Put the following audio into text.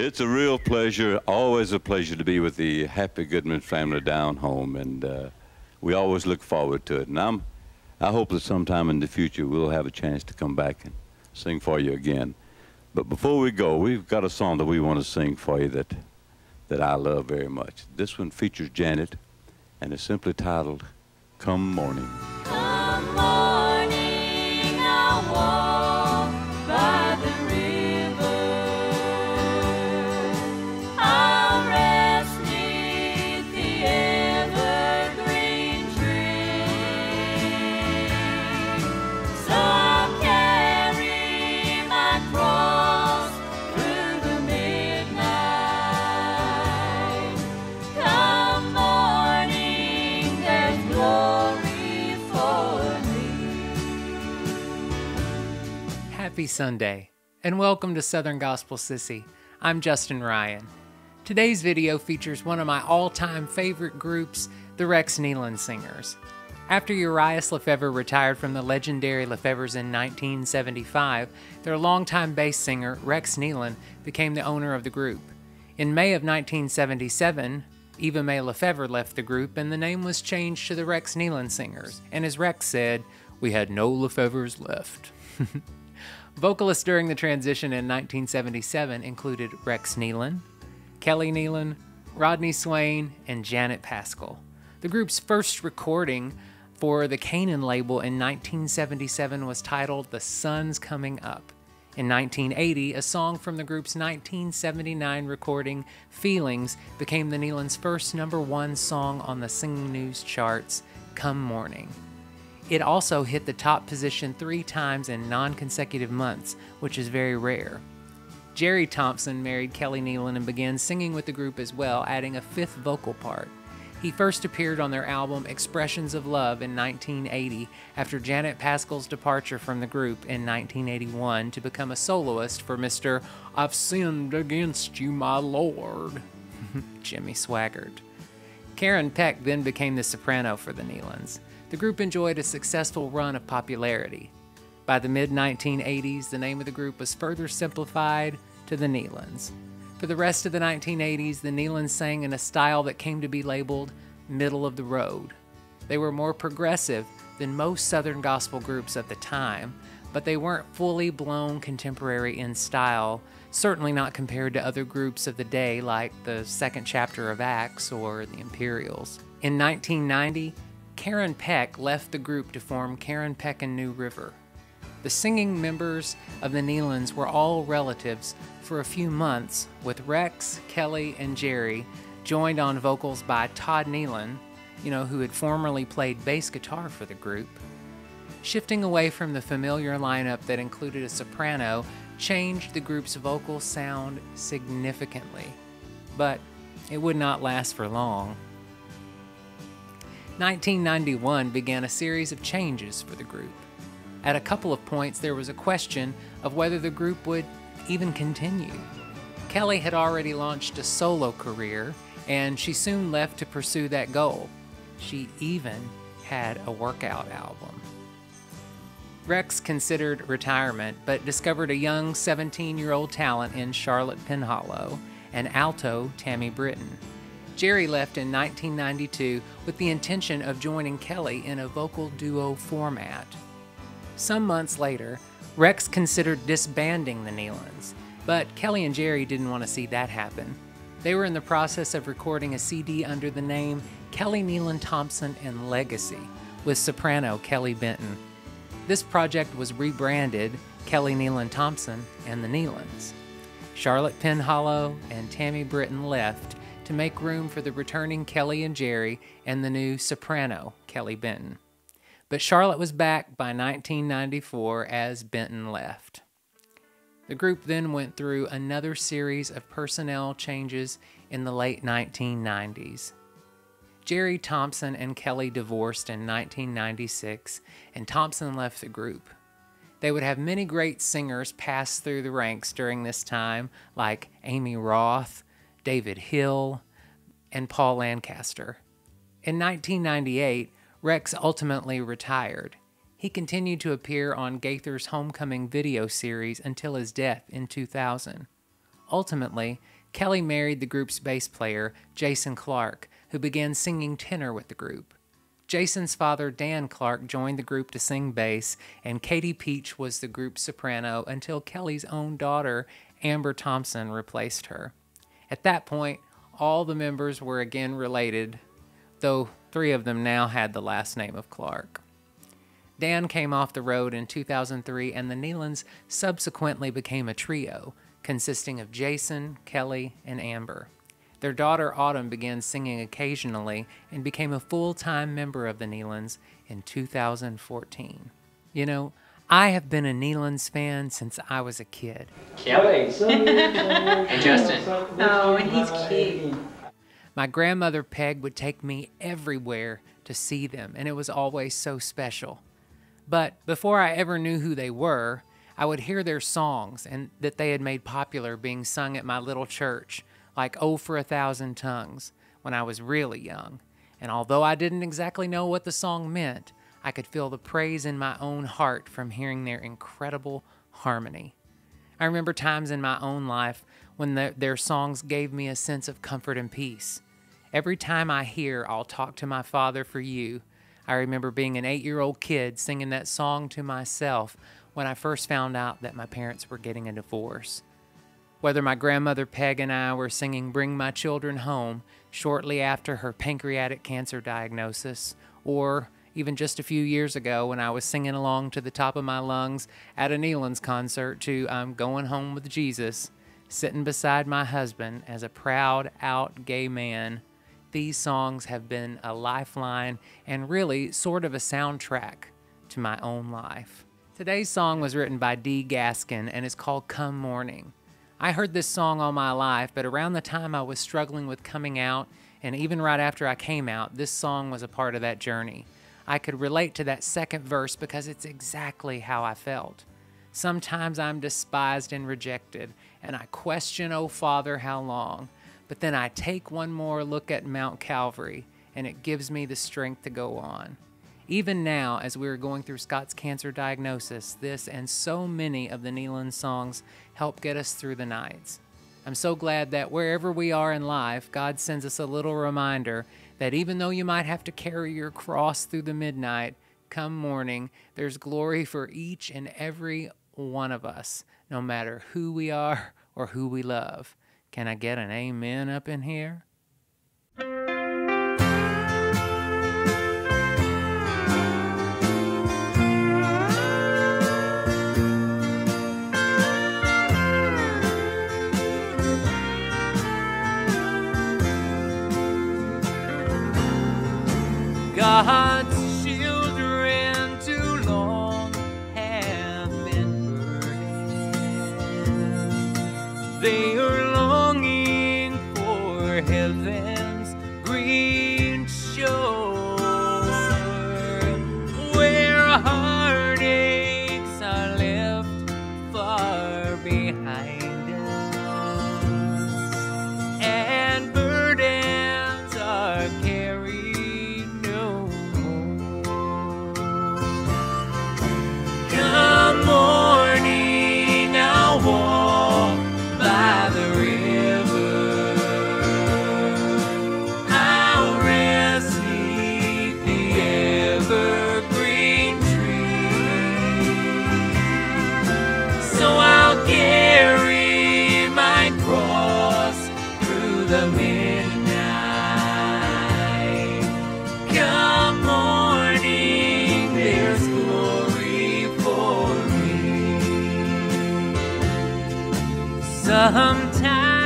It's a real pleasure, always a pleasure to be with the Happy Goodman family down home, and we always look forward to it. And I hope that sometime in the future we'll have a chance to come back and sing for you again. But before we go, we've got a song that we want to sing for you that I love very much. This one features Janet, and it's simply titled, Come Morning. Come morning, I'll walk by the river. I'll rest 'neath the evergreen tree. So I'll carry my cross through the midnight. Come morning, there's glory for me. Happy Sunday, and welcome to Southern Gospel Sissy. I'm Justin Ryan. Today's video features one of my all-time favorite groups, the Rex Nelon Singers. After Urias Lefevre retired from the legendary Lefevres in 1975, their longtime bass singer, Rex Nelon, became the owner of the group. In May of 1977, Eva Mae Lefevre left the group and the name was changed to the Rex Nelon Singers, and as Rex said, we had no Lefevres left. Vocalists during the transition in 1977 included Rex Nelon, Kelly Nelon, Rodney Swain, and Janet Paschal. The group's first recording for the Canaan label in 1977 was titled The Sun's Coming Up. In 1980, a song from the group's 1979 recording, Feelings, became the Nelons' first #1 song on the Singing News charts, Come Morning. It also hit the top position 3 times in non-consecutive months, which is very rare. Jerry Thompson married Kelly Nelon and began singing with the group as well, adding a 5th vocal part. He first appeared on their album Expressions of Love in 1980 after Janet Paschal's departure from the group in 1981 to become a soloist for Mr. I've Sinned Against You, My Lord, Jimmy Swaggart. Karen Peck then became the soprano for the Nelons. The group enjoyed a successful run of popularity. By the mid-1980s, the name of the group was further simplified to the Nelons. For the rest of the 1980s, the Nelons sang in a style that came to be labeled middle of the road. They were more progressive than most Southern gospel groups of the time, but they weren't fully blown contemporary in style, certainly not compared to other groups of the day like the second chapter of Acts or the Imperials. In 1990, Karen Peck left the group to form Karen Peck and New River. The singing members of the Nelons were all relatives for a few months, with Rex, Kelly, and Jerry joined on vocals by Todd Nelon, who had formerly played bass guitar for the group. Shifting away from the familiar lineup that included a soprano changed the group's vocal sound significantly, but it would not last for long. 1991 began a series of changes for the group. At a couple of points, there was a question of whether the group would even continue. Kelly had already launched a solo career, and she soon left to pursue that goal. She even had a workout album. Rex considered retirement, but discovered a young 17-year-old talent in Charlotte Penhallow and alto Tammy Britton. Jerry left in 1992 with the intention of joining Kelly in a vocal duo format. Some months later, Rex considered disbanding the Nelons, but Kelly and Jerry didn't want to see that happen. They were in the process of recording a CD under the name Kelly Nelon Thompson and Legacy with soprano Kelly Benton. This project was rebranded Kelly Nelon Thompson and the Nelons. Charlotte Penhallow and Tammy Britton left to make room for the returning Kelly and Jerry and the new soprano Kelly Benton. But Charlotte was back by 1994 as Benton left. The group then went through another series of personnel changes in the late 1990s. Jerry Thompson and Kelly divorced in 1996, and Thompson left the group. They would have many great singers pass through the ranks during this time, like Amy Roth, David Hill, and Paul Lancaster. In 1998, Rex ultimately retired. He continued to appear on Gaither's Homecoming video series until his death in 2000. Ultimately, Kelly married the group's bass player, Jason Clark, who began singing tenor with the group. Jason's father, Dan Clark, joined the group to sing bass, and Katie Peach was the group's soprano until Kelly's own daughter, Amber Thompson, replaced her. At that point, all the members were again related, though 3 of them now had the last name of Clark. Dan came off the road in 2003, and the Nelons subsequently became a trio, consisting of Jason, Kelly, and Amber. Their daughter Autumn began singing occasionally and became a full-time member of the Nelons in 2014. You know, I have been a Nelons fan since I was a kid. Kelly. Hey, Justin. Oh, and he's cute. My grandmother Peg would take me everywhere to see them, and it was always so special. But before I ever knew who they were, I would hear their songs and that they had made popular being sung at my little church, like "Oh for a Thousand Tongues," when I was really young. And although I didn't exactly know what the song meant, I could feel the praise in my own heart from hearing their incredible harmony. I remember times in my own life when their songs gave me a sense of comfort and peace. Every time I hear "I'll Talk to My Father for You," I remember being an 8-year-old kid singing that song to myself when I first found out that my parents were getting a divorce. Whether my grandmother Peg and I were singing "Bring My Children Home" shortly after her pancreatic cancer diagnosis, or even just a few years ago when I was singing along to the top of my lungs at a Nelons concert to "I'm Going Home with Jesus," sitting beside my husband as a proud out gay man, these songs have been a lifeline and really sort of a soundtrack to my own life. Today's song was written by Dee Gaskin and is called "Come Morning." I heard this song all my life, but around the time I was struggling with coming out, and even right after I came out, this song was a part of that journey. I could relate to that second verse because it's exactly how I felt. Sometimes I'm despised and rejected, and I question, "Oh Father, how long?" But then I take one more look at Mount Calvary, and it gives me the strength to go on. Even now, as we are going through Scott's cancer diagnosis, this and so many of the Nelon songs help get us through the nights. I'm so glad that wherever we are in life, God sends us a little reminder that even though you might have to carry your cross through the midnight, come morning, there's glory for each and every one of us, no matter who we are or who we love. Can I get an amen up in here? God's children too long have been burdened. They are longing for heaven's green shore, where heartaches are left far behind us, and burdens are carried no more. Come morning, I'll walk by the river. I'll rest 'neath the evergreen tree. So I'll carry my cross through the midnight. Come morning, there's glory for me. Sometimes